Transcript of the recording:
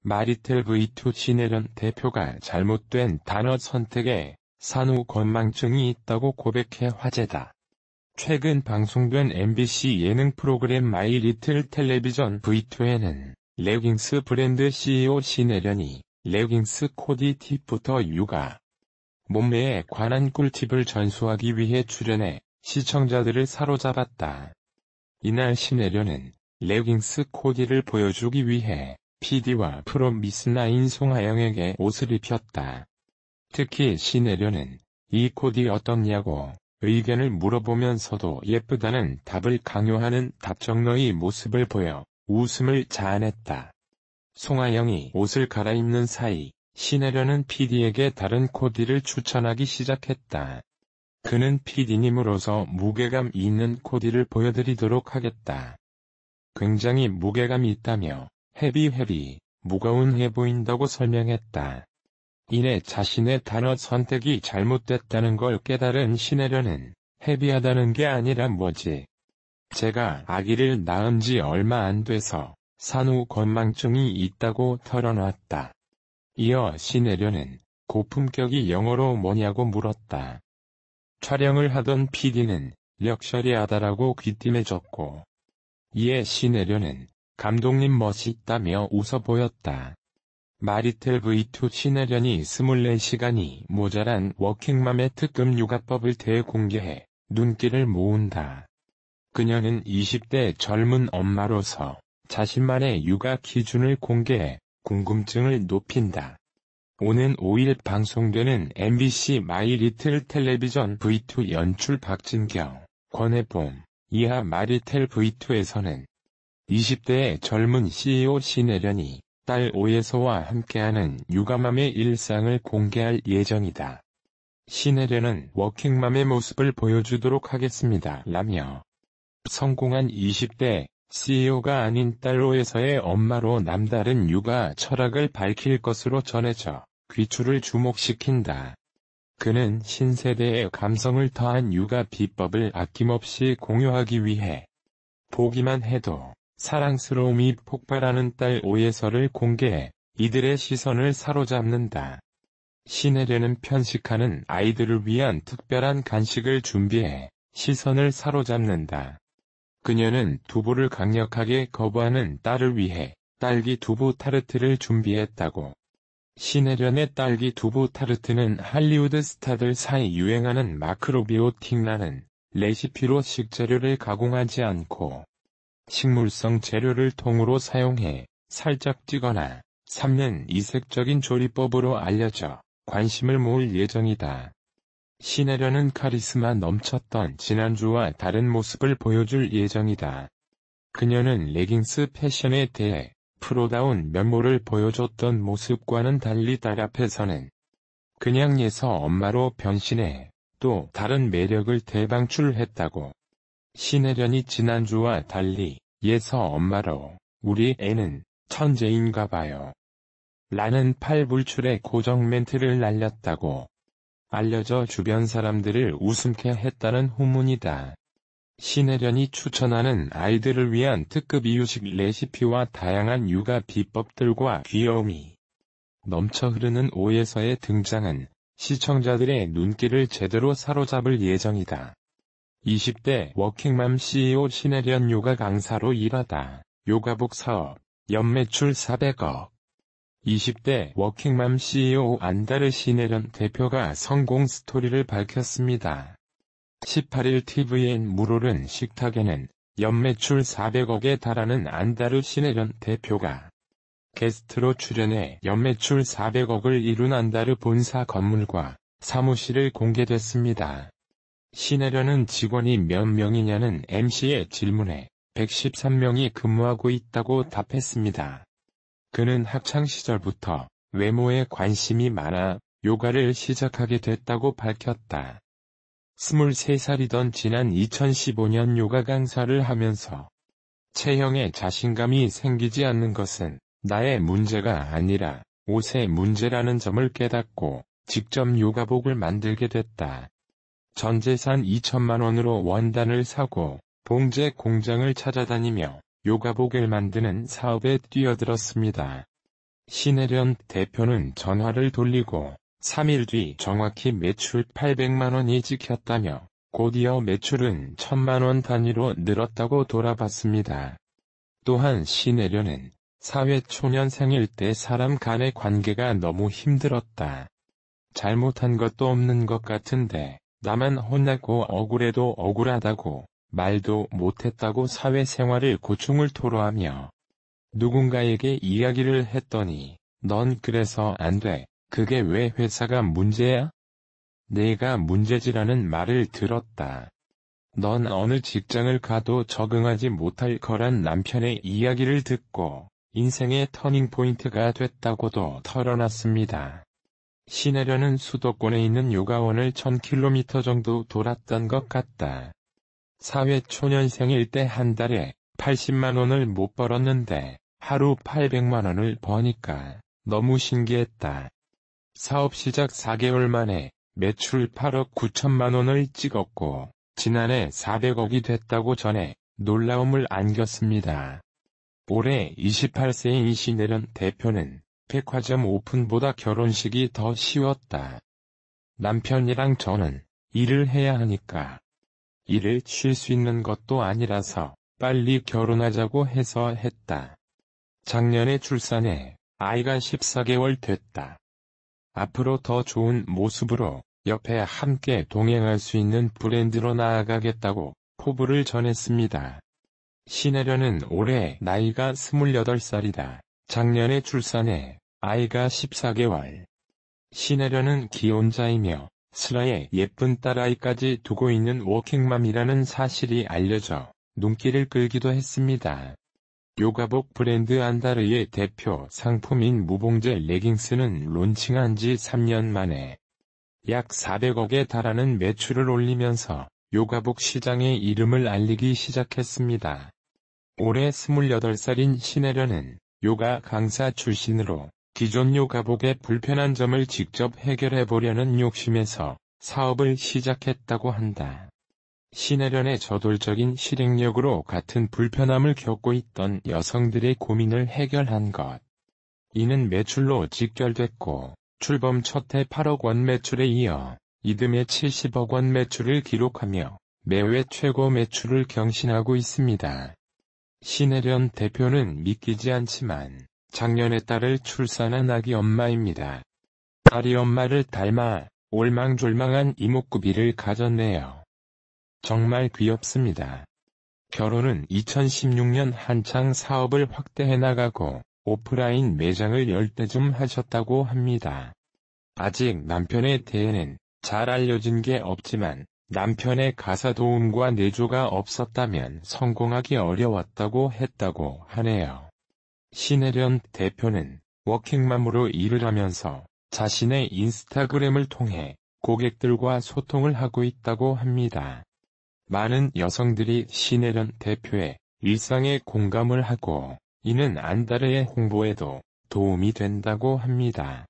마리텔 V2 신혜련 대표가 잘못된 단어 선택에 산후 건망증이 있다고 고백해 화제다. 최근 방송된 MBC 예능 프로그램 마이 리틀 텔레비전 V2에는 레깅스 브랜드 CEO 신혜련이 레깅스 코디 팁부터 육아, 몸매에 관한 꿀팁을 전수하기 위해 출연해 시청자들을 사로잡았다. 이날 신혜련은 레깅스 코디를 보여주기 위해 PD와 프로 미스9 송하영에게 옷을 입혔다. 특히 신혜련은 이 코디 어떻냐고 의견을 물어보면서도 예쁘다는 답을 강요하는 답정너의 모습을 보여 웃음을 자아냈다. 송하영이 옷을 갈아입는 사이 신혜련은 PD에게 다른 코디를 추천하기 시작했다. 그는 PD님으로서 무게감 있는 코디를 보여드리도록 하겠다. 굉장히 무게감이 있다며 헤비, 무거운 해 보인다고 설명했다. 이내 자신의 단어 선택이 잘못됐다는 걸 깨달은 신혜련은 헤비하다는 게 아니라 뭐지? 제가 아기를 낳은 지 얼마 안 돼서 산후 건망증이 있다고 털어놨다. 이어 신혜련은 고품격이 영어로 뭐냐고 물었다. 촬영을 하던 PD는 럭셔리하다라고 귀띔해줬고, 이에 신혜련은 감독님 멋있다며 웃어 보였다. 마리텔 V2 신혜련이 24시간이 모자란 워킹맘의 특급 육아법을 대공개해 눈길을 모은다. 그녀는 20대 젊은 엄마로서 자신만의 육아 기준을 공개해 궁금증을 높인다. 오는 5일 방송되는 MBC 마이 리틀 텔레비전 V2 연출 박진경, 권혜봄, 이하 마리텔 V2에서는 20대의 젊은 CEO 신혜련이 딸 오예서와 함께하는 육아맘의 일상을 공개할 예정이다. 신혜련은 워킹맘의 모습을 보여주도록 하겠습니다. 라며 성공한 20대 CEO가 아닌 딸 오예서의 엄마로 남다른 육아 철학을 밝힐 것으로 전해져 귀추를 주목시킨다. 그는 신세대의 감성을 더한 육아 비법을 아낌없이 공유하기 위해 보기만 해도 사랑스러움이 폭발하는 딸 오예서를 공개해 이들의 시선을 사로잡는다. 신혜련은 편식하는 아이들을 위한 특별한 간식을 준비해 시선을 사로잡는다. 그녀는 두부를 강력하게 거부하는 딸을 위해 딸기 두부 타르트를 준비했다고. 신혜련의 딸기 두부 타르트는 할리우드 스타들 사이 유행하는 마크로비오틱라는 레시피로 식재료를 가공하지 않고 식물성 재료를 통으로 사용해 살짝 찌거나 삶는 이색적인 조리법으로 알려져 관심을 모을 예정이다. 신혜련은 카리스마 넘쳤던 지난주와 다른 모습을 보여줄 예정이다. 그녀는 레깅스 패션에 대해 프로다운 면모를 보여줬던 모습과는 달리 딸 앞에서는 그냥 예서 엄마로 변신해 또 다른 매력을 대방출했다고. 신혜련이 지난주와 달리 예서 엄마로 우리 애는 천재인가 봐요. 라는 팔불출의 고정 멘트를 날렸다고 알려져 주변 사람들을 웃음케 했다는 후문이다. 신혜련이 추천하는 아이들을 위한 특급 이유식 레시피와 다양한 육아 비법들과 귀여움이 넘쳐 흐르는 오예서의 등장은 시청자들의 눈길을 제대로 사로잡을 예정이다. 20대 워킹맘 CEO 신혜련 요가 강사로 일하다 요가복 사업, 연매출 400억. 20대 워킹맘 CEO 안다르 신혜련 대표가 성공 스토리를 밝혔습니다. 18일 tvN 물오른 식탁에는 연매출 400억에 달하는 안다르 신혜련 대표가 게스트로 출연해 연매출 400억을 이룬 안다르 본사 건물과 사무실을 공개됐습니다. 신혜련은 직원이 몇 명이냐는 MC의 질문에 113명이 근무하고 있다고 답했습니다. 그는 학창시절부터 외모에 관심이 많아 요가를 시작하게 됐다고 밝혔다. 23살이던 지난 2015년 요가 강사를 하면서 체형에 자신감이 생기지 않는 것은 나의 문제가 아니라 옷의 문제라는 점을 깨닫고 직접 요가복을 만들게 됐다. 전 재산 2천만 원으로 원단을 사고 봉제 공장을 찾아다니며 요가복을 만드는 사업에 뛰어들었습니다. 신혜련 대표는 전화를 돌리고 3일 뒤 정확히 매출 800만 원이 찍혔다며 곧이어 매출은 1000만 원 단위로 늘었다고 돌아봤습니다. 또한 신혜련은 사회초년생일 때 사람 간의 관계가 너무 힘들었다. 잘못한 것도 없는 것 같은데 나만 혼나고 억울해도 억울하다고 말도 못했다고 사회생활을 고충을 토로하며 누군가에게 이야기를 했더니 넌 그래서 안 돼. 그게 왜 회사가 문제야? 내가 문제지라는 말을 들었다. 넌 어느 직장을 가도 적응하지 못할 거란 남편의 이야기를 듣고 인생의 터닝포인트가 됐다고도 털어놨습니다. 신혜련은 수도권에 있는 요가원을 1000km 정도 돌았던 것 같다. 사회초년생일 때 한 달에 80만 원을 못 벌었는데 하루 800만 원을 버니까 너무 신기했다. 사업 시작 4개월 만에 매출 8억 9천만 원을 찍었고 지난해 400억이 됐다고 전해 놀라움을 안겼습니다. 올해 28세인 신혜련 대표는 백화점 오픈보다 결혼식이 더 쉬웠다. 남편이랑 저는 일을 해야 하니까 일을 쉴 수 있는 것도 아니라서 빨리 결혼하자고 해서 했다. 작년에 출산해 아이가 14개월 됐다. 앞으로 더 좋은 모습으로 옆에 함께 동행할 수 있는 브랜드로 나아가겠다고 포부를 전했습니다. 신혜련은 올해 나이가 28살이다. 작년에 출산해 아이가 14개월. 신혜련은 기혼자이며 슬아의 예쁜 딸아이까지 두고 있는 워킹맘이라는 사실이 알려져 눈길을 끌기도 했습니다. 요가복 브랜드 안다르의 대표 상품인 무봉제 레깅스는 론칭한 지 3년 만에 약 400억에 달하는 매출을 올리면서 요가복 시장의 이름을 알리기 시작했습니다. 올해 28살인 신혜련은 요가 강사 출신으로 기존 요가복의 불편한 점을 직접 해결해보려는 욕심에서 사업을 시작했다고 한다. 신혜련의 저돌적인 실행력으로 같은 불편함을 겪고 있던 여성들의 고민을 해결한 것. 이는 매출로 직결됐고 출범 첫 해 8억 원 매출에 이어 이듬해 70억 원 매출을 기록하며 매회 최고 매출을 경신하고 있습니다. 신혜련 대표는 믿기지 않지만 작년에 딸을 출산한 아기 엄마입니다. 딸이 엄마를 닮아 올망졸망한 이목구비를 가졌네요. 정말 귀엽습니다. 결혼은 2016년 한창 사업을 확대해 나가고 오프라인 매장을 10대쯤 하셨다고 합니다. 아직 남편에 대해는 잘 알려진 게 없지만 남편의 가사 도움과 내조가 없었다면 성공하기 어려웠다고 했다고 하네요. 신혜련 대표는 워킹맘으로 일을 하면서 자신의 인스타그램을 통해 고객들과 소통을 하고 있다고 합니다. 많은 여성들이 신혜련 대표의 일상에 공감을 하고 이는 안다르의 홍보에도 도움이 된다고 합니다.